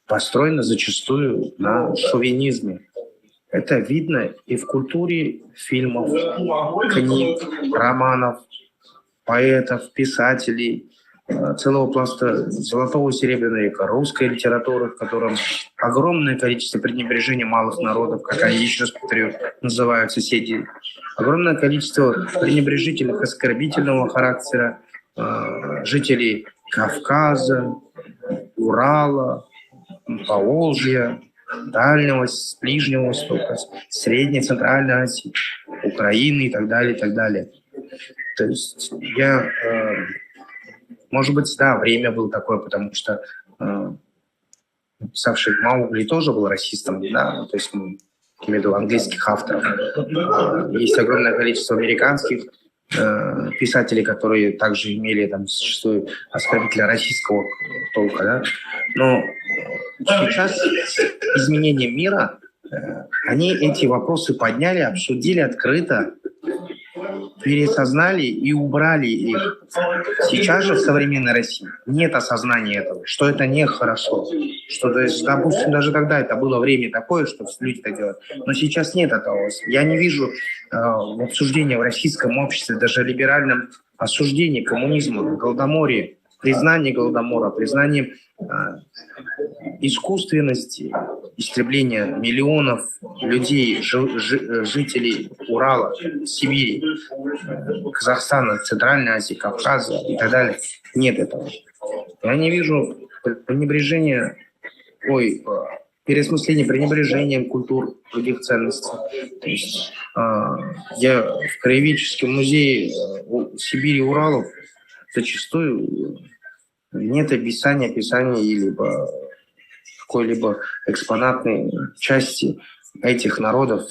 построена зачастую на шовинизме. Это видно и в культуре фильмов, книг, романов, поэтов, писателей, целого пласта золотого и серебряного века, русской литературы, в котором огромное количество пренебрежения малых народов, как они, еще раз повторю, называют соседи, огромное количество пренебрежительных, оскорбительного характера жителей Кавказа, Урала, Поволжья, Дальнего, Ближнего Востока, Средней, Центральной Азии, Украины и так далее, и так далее. То есть может быть, да, время было такое, потому что написавший Маугли тоже был расистом, да, то есть, я имею в виду английских авторов. Есть огромное количество американских писателей, которые также имели там зачастую оскорбителя российского толка, да. Но сейчас с изменением мира они эти вопросы подняли, обсудили открыто, пересознали и убрали их. Сейчас же в современной России нет осознания этого, что это нехорошо. Что, допустим, даже тогда это было время такое, что люди так делают. Но сейчас нет этого. Я не вижу обсуждения в российском обществе, даже либеральном осуждении коммунизма, голодоморья, признание голодомора, признание искусственности, истребления миллионов людей, жителей Урала, Сибири, Казахстана, Центральной Азии, Кавказа и так далее. Нет этого. Я не вижу пренебрежения, переосмысления, пренебрежением культур, других ценностей. То есть я в краеведческом музее Сибири и Уралов зачастую нет описания или какой-либо экспонатной части этих народов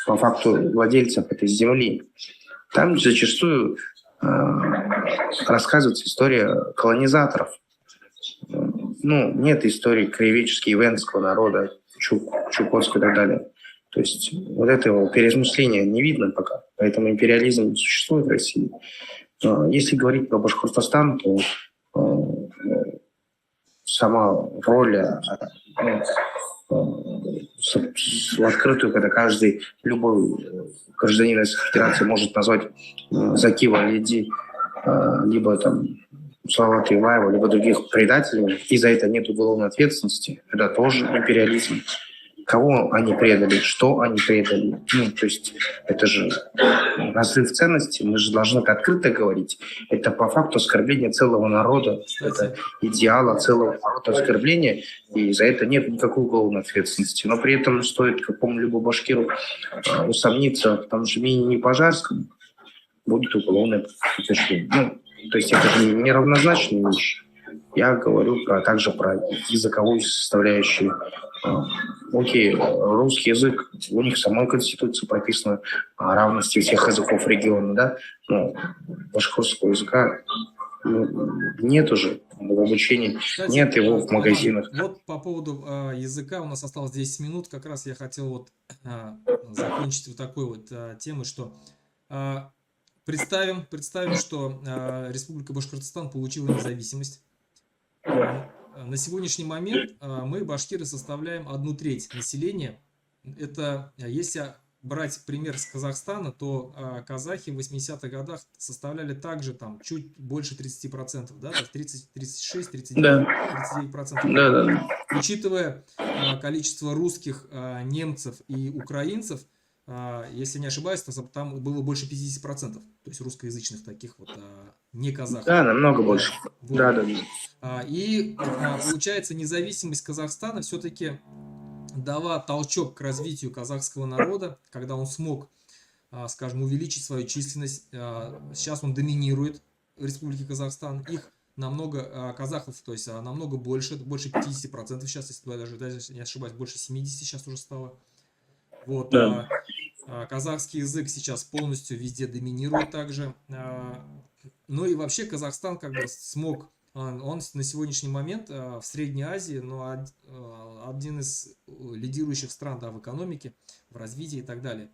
по факту владельцев этой земли. Там зачастую рассказывается история колонизаторов. Нет истории краеведческой венского народа, чукотского и так далее. То есть вот этого переосмысления не видно пока. Поэтому империализм существует в России. Если говорить про Башкортостан, то сама роль в открытую, когда любой гражданин Российской Федерации может назвать Закива Лиди, либо там Салавата Юлаева, либо других предателей, и за это нет уголовной ответственности, это тоже империализм. Кого они предали, что они предали. То есть это же разрыв ценностей, мы же должны это открыто говорить. Это по факту оскорбление целого народа, это идеала целого народа оскорбления, и за это нет никакой уголовной ответственности. Но при этом стоит какому-либо башкиру усомниться в том же Мине Пожарском, будет уголовное преследование. То есть это же неравнозначные вещи. Я говорю также про языковую составляющую. Русский язык, у них в самой Конституции прописано о равности всех языков региона, да, но башкирского языка нет уже в обучении, кстати, нет его в магазинах. Вот по поводу языка у нас осталось 10 минут, как раз я хотел закончить вот такой вот темой, что представим, что Республика Башкортостан получила независимость. На сегодняшний момент мы, башкиры, составляем 1/3 населения. Это, если брать пример с Казахстана, то казахи в 80-х годах составляли также там чуть больше 30%, да, то есть 30, 36, 39%. 39%. Да. Учитывая количество русских, немцев и украинцев, если не ошибаюсь, там было больше 50%, то есть русскоязычных таких вот не казахов. Да, намного больше. Вот. Да. И получается, независимость Казахстана все-таки дала толчок к развитию казахского народа, когда он смог, скажем, увеличить свою численность. Сейчас он доминирует в Республике Казахстан. Их намного, казахов, то есть намного больше 50% сейчас, если даже не ошибаюсь, больше 70% сейчас уже стало. Вот, да. Казахский язык сейчас полностью везде доминирует также. Ну и вообще Казахстан как бы смог, он на сегодняшний момент в Средней Азии, но один из лидирующих стран, да, в экономике, в развитии и так далее.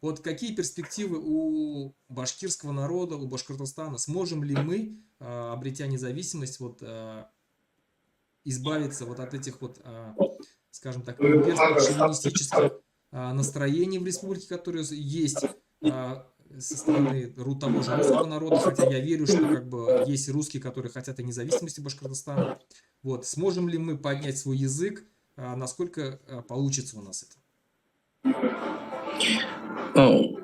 Вот какие перспективы у башкирского народа, у Башкортостана? Сможем ли мы, обретя независимость, вот, избавиться вот от этих вот, скажем так, имперских, шовинистических настроений в республике, которые есть? со стороны того же русского народа, хотя я верю, что как бы есть русские, которые хотят и независимости Башкортостана. Вот. Сможем ли мы поднять свой язык, насколько получится у нас это? Ну,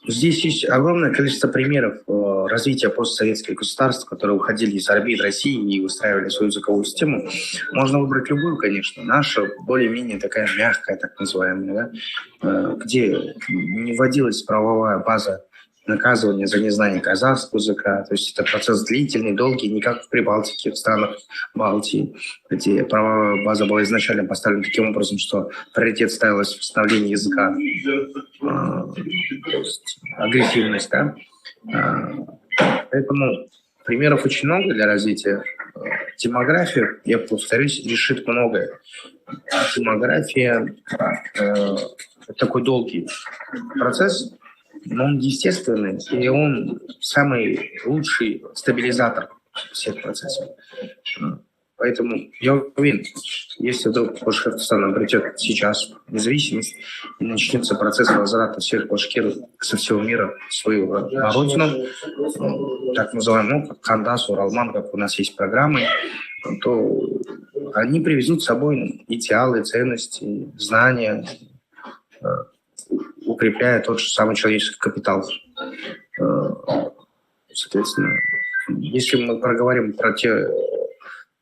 здесь есть огромное количество примеров развития постсоветских государств, которые уходили из орбит России и выстраивали свою языковую систему. Можно выбрать любую, конечно. Наша более-менее такая мягкая, так называемая, да, где не вводилась правовая база наказывания за незнание казахского языка. То есть это процесс длительный, долгий, не как в Прибалтике, в странах Балтии, где правовая база была изначально поставлена таким образом, что приоритет ставилось в восстановлении языка, то есть агрессивность, да. Поэтому примеров очень много для развития. Демография, я повторюсь, решит многое. Демография такой долгий процесс, но он естественный, и он самый лучший стабилизатор всех процессов. Поэтому я уверен, если вдруг Башкортостан обретет сейчас независимость и начнется процесс возврата всех башкиров со всего мира в свою родину, так называемую, как Кандас, Уралман, как у нас есть программы, то они привезут с собой идеалы, ценности, знания, укрепляя тот же самый человеческий капитал. Соответственно, если мы проговорим про те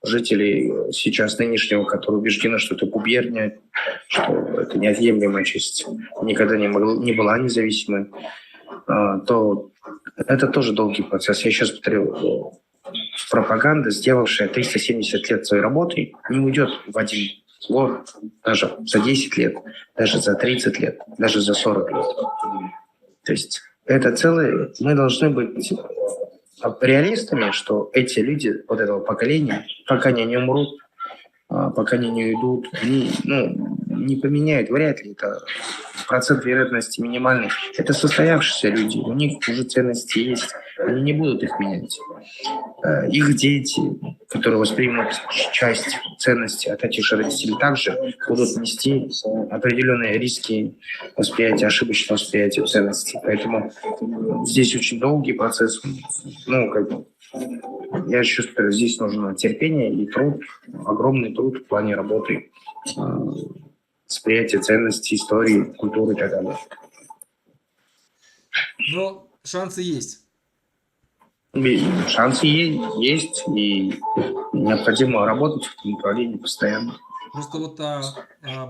жителей сейчас нынешнего, которые убеждены, что это губерния, что это неотъемлемая часть, никогда не была независимой, то это тоже долгий процесс. Я сейчас повторю, пропаганда, сделавшая 370 лет своей работы, не уйдет в один год, даже за 10 лет, даже за 30 лет, даже за 40 лет. То есть это целое... Мы должны быть реалистами, что эти люди вот этого поколения, пока они не умрут, пока они не уйдут, не поменяют, вряд ли это процент вероятности минимальный. Это состоявшиеся люди, у них уже ценности есть, они не будут их менять. Их дети, которые воспримут часть ценностей от этих же родителей, также будут нести определенные риски восприятия, ошибочного восприятия ценностей. Поэтому здесь очень долгий процесс. Я чувствую, здесь нужно терпение и труд, огромный труд в плане работы, восприятия ценностей, истории, культуры и так далее. Но шансы есть. Шансы есть, и необходимо работать в этом направлении постоянно. Просто вот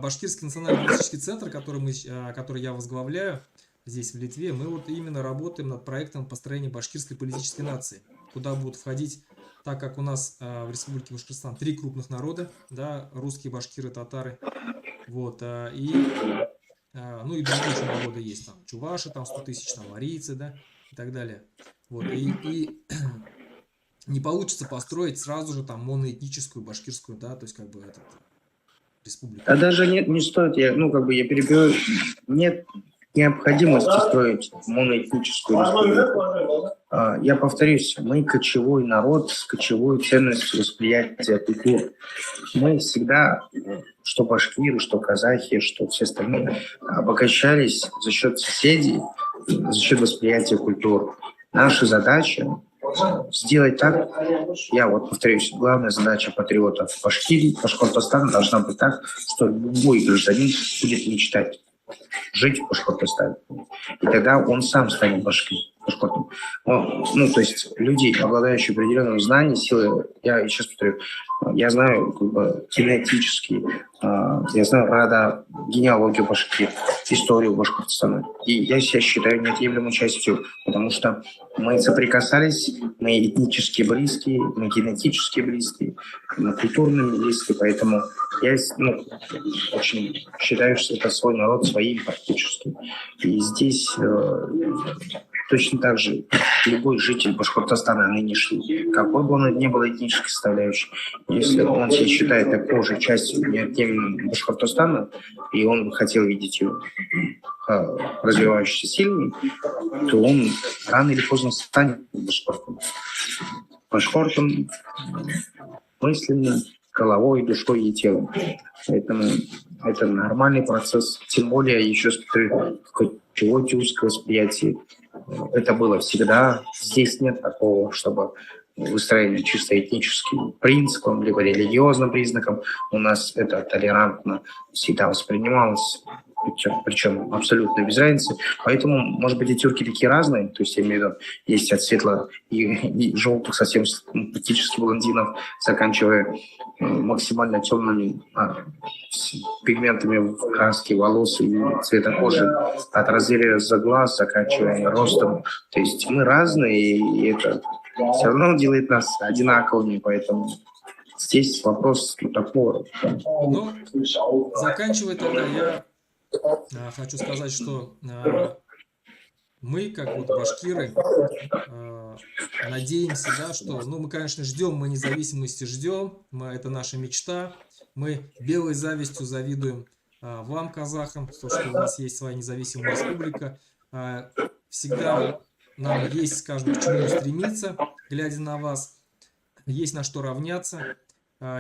Башкирский национально-политический центр, который я возглавляю здесь, в Литве, мы вот именно работаем над проектом построения башкирской политической нации, куда будут входить, так как у нас в Республике Башкортостан 3 крупных народа, да, русские, башкиры, татары, вот, и другие еще народы есть, там, чуваши, там, 100 тысяч, там, арийцы, да, и так далее. Вот, и не получится построить сразу же там моноэтническую башкирскую, да, то есть как бы республику. А даже не стоит, я перебиваю, нет необходимости строить моноэтническую республику. Я повторюсь, мы кочевой народ с кочевой ценностью восприятия культуры. Мы всегда, что башкиры, что казахи, что все остальные, обогащались за счет соседей, за счет восприятия культуры. Наша задача сделать так, я вот повторюсь, главная задача патриотов Башкирии, Башкортостана должна быть так, что любой гражданин будет мечтать жить в Башкортостане. И тогда он сам станет башкортом. То есть люди, обладающие определенным знанием, силой, я сейчас повторю, я знаю генетически, я знаю рода, генеалогию Башкирии, историю Башкортостана. И я себя считаю неотъемлемой частью, потому что мы соприкасались, мы этнически близкие, мы генетически близкие, мы культурно близкие, поэтому я очень считаю, что это свой народ, своим практически. И здесь точно так же любой житель Башкортостана нынешний, какой бы он ни был этнической составляющей, если он себя считает такой же частью неотъемлемой Башкортостана, и он бы хотел видеть его развивающийся сильный, то он рано или поздно станет башкортом. Башкортом мысленно, головой, душой и телом. Поэтому это нормальный процесс. Тем более, еще в кочевой тюркское восприятие. Это было всегда. Здесь нет такого, чтобы выстроение чисто этническим принципам, либо религиозным признакам. У нас это толерантно всегда воспринималось, причем абсолютно без разницы. Поэтому, может быть, и тюрки такие разные, то есть я имею в виду, есть от светло и желтых, совсем практически блондинов, заканчивая максимально темными пигментами в краске волос и цвета кожи, от разреза глаз, заканчивая ростом. То есть мы разные, и это все равно делает нас одинаковыми, поэтому здесь вопрос такого. Ну, заканчивая тогда, я хочу сказать, что мы, как вот башкиры, надеемся, да, что, ну, мы, конечно, ждем, мы независимости ждем, это наша мечта, мы белой завистью завидуем вам, казахам, то, что у вас есть своя независимая республика, всегда нам есть, скажем, к чему стремиться, глядя на вас, есть на что равняться.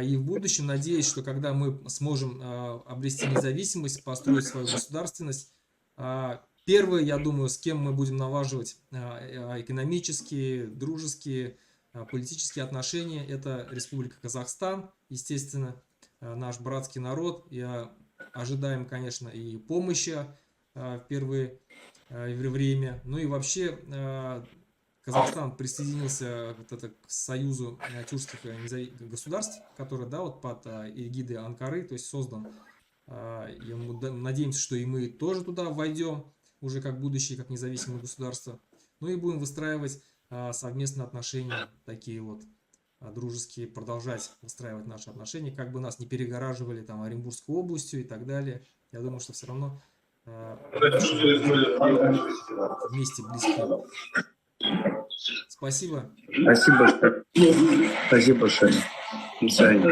И в будущем, надеюсь, что когда мы сможем обрести независимость, построить свою государственность, первое, я думаю, с кем мы будем налаживать экономические, дружеские, политические отношения, это Республика Казахстан, естественно, наш братский народ. И ожидаем, конечно, и помощи в первое время. Ну и вообще Казахстан присоединился к союзу тюркских государств, который, да, вот под эгидой Анкары, то есть создан. И мы надеемся, что и мы тоже туда войдем, уже как будущее, как независимое государство. Ну и будем выстраивать совместные отношения, такие вот дружеские, продолжать выстраивать наши отношения, как бы нас не перегораживали там Оренбургской областью и так далее. Я думаю, что все равно вместе близки. Спасибо. Спасибо большое. Спасибо большое. До свидания.